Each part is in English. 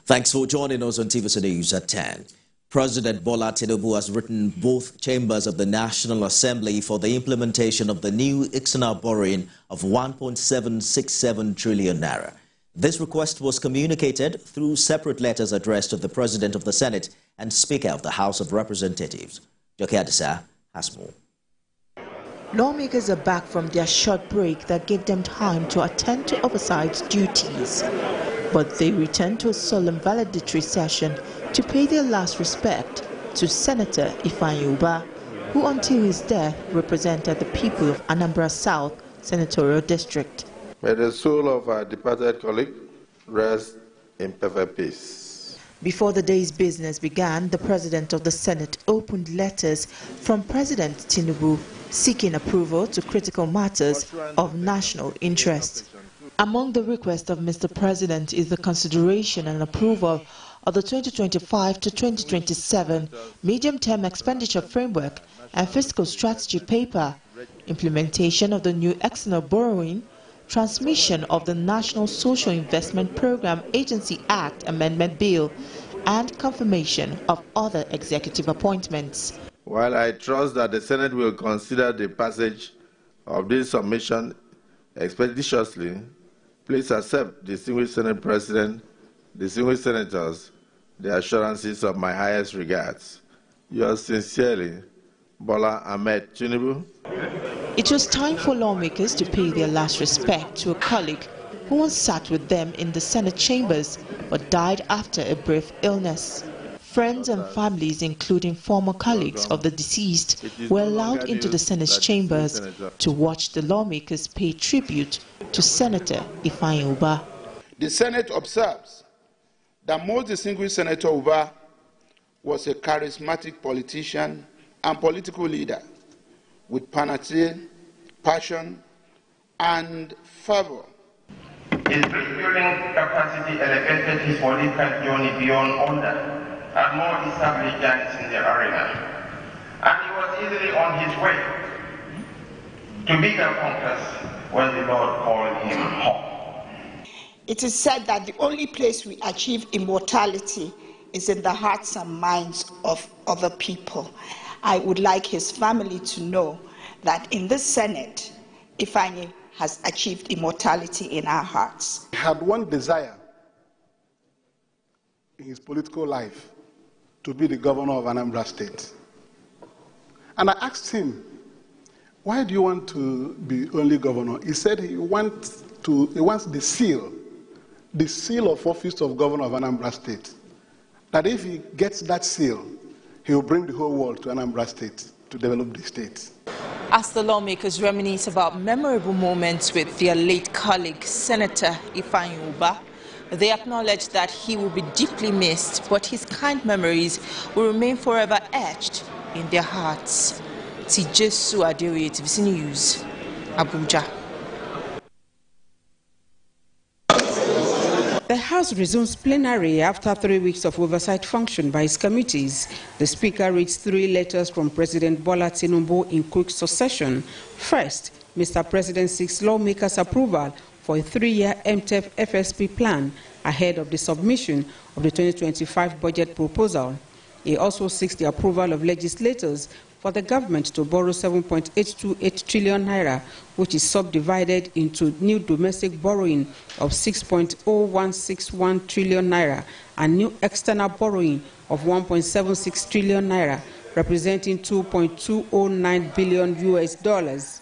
Thanks for joining us on TVC News at 10. President Bola Tinubu has written both chambers of the National Assembly for the implementation of the new external borrowing of 1.767 trillion naira. This request was communicated through separate letters addressed to the President of the Senate and Speaker of the House of Representatives. Joke Adisa has more. Lawmakers are back from their short break that gave them time to attend to oversight duties. But they returned to a solemn valedictory session to pay their last respect to Senator Ifeanyi Ubah, who until his death represented the people of Anambra South Senatorial District. May the soul of our departed colleague rest in perfect peace. Before the day's business began, the President of the Senate opened letters from President Tinubu seeking approval to critical matters of national interest. Among the requests of Mr. President is the consideration and approval of the 2025 to 2027 medium-term expenditure framework and fiscal strategy paper, implementation of the new external borrowing, transmission of the National Social Investment Program Agency Act Amendment Bill, and confirmation of other executive appointments. While I trust that the Senate will consider the passage of this submission expeditiously, please accept, distinguished Senate President, distinguished Senators, the assurances of my highest regards. Yours sincerely, Bola Ahmed Tinubu. It was time for lawmakers to pay their last respect to a colleague who once sat with them in the Senate chambers but died after a brief illness. Friends and families, including former colleagues of the deceased, were allowed into the Senate's chambers to watch the lawmakers pay tribute to Senator Ifeanyi Ubah. The Senate observes that most distinguished Senator Ubah was a charismatic politician and political leader with panacea, passion, and fervor. His building capacity elevated his political journey beyond order and more established giants in the arena. And he was easily on his way to bigger conquests when the Lord called him home. It is said that the only place we achieve immortality is in the hearts and minds of other people. I would like his family to know that in this Senate, Ifeanyi has achieved immortality in our hearts. He had one desire in his political life, to be the governor of Anambra State. And I asked him, why do you want to be only governor? He said he wants the seal of office of governor of Anambra State. That if he gets that seal, he will bring the whole world to Anambra State to develop the state. As the lawmakers reminisce about memorable moments with their late colleague, Senator Ifeanyi Ubah, they acknowledge that he will be deeply missed, but his kind memories will remain forever etched in their hearts. Tijesu Adeoye, TVC News, Abuja. The House resumes plenary after 3 weeks of oversight function by its committees. The Speaker reads 3 letters from President Bola Tinubu in quick succession. First, Mr. President seeks lawmakers' approval for a 3-year MTEF FSP plan ahead of the submission of the 2025 budget proposal. He also seeks the approval of legislators for the government to borrow 7.828 trillion naira, which is subdivided into new domestic borrowing of 6.0161 trillion naira and new external borrowing of 1.76 trillion naira, representing $2.209 billion.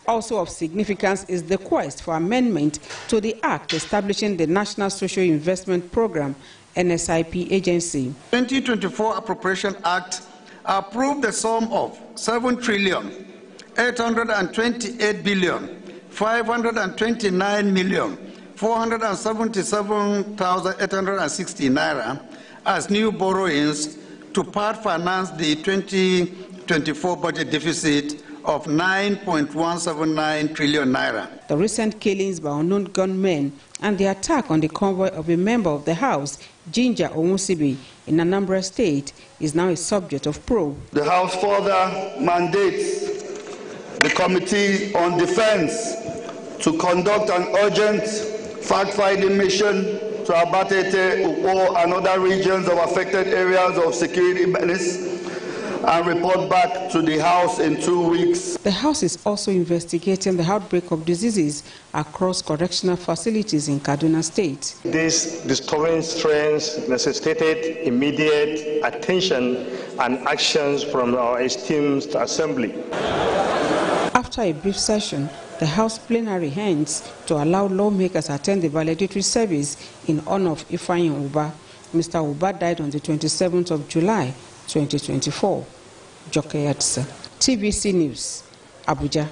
Also of significance is the quest for amendment to the Act establishing the National Social Investment Program, NSIP agency. 2024 Appropriation Act approved the sum of 7,828,529,477,860 naira as new borrowings to part finance the 2024 budget deficit of 9.179 trillion naira. The recent killings by unknown gunmen and the attack on the convoy of a member of the House, Ginger Onwusibi, in Anambra State, is now a subject of probe. The House further mandates the Committee on Defense to conduct an urgent fact-finding mission to Abatete, Ukpo, and other regions of affected areas of security menace and report back to the House in 2 weeks. The House is also investigating the outbreak of diseases across correctional facilities in Kaduna State. These disturbing trends necessitated immediate attention and actions from our esteemed Assembly. After a brief session, the House plenary ends to allow lawmakers attend the valedictory service in honor of Ifeanyi Ubah. Mr. Ubah died on the 27th of July, 2024. Jokeyatsa, TVC News, Abuja.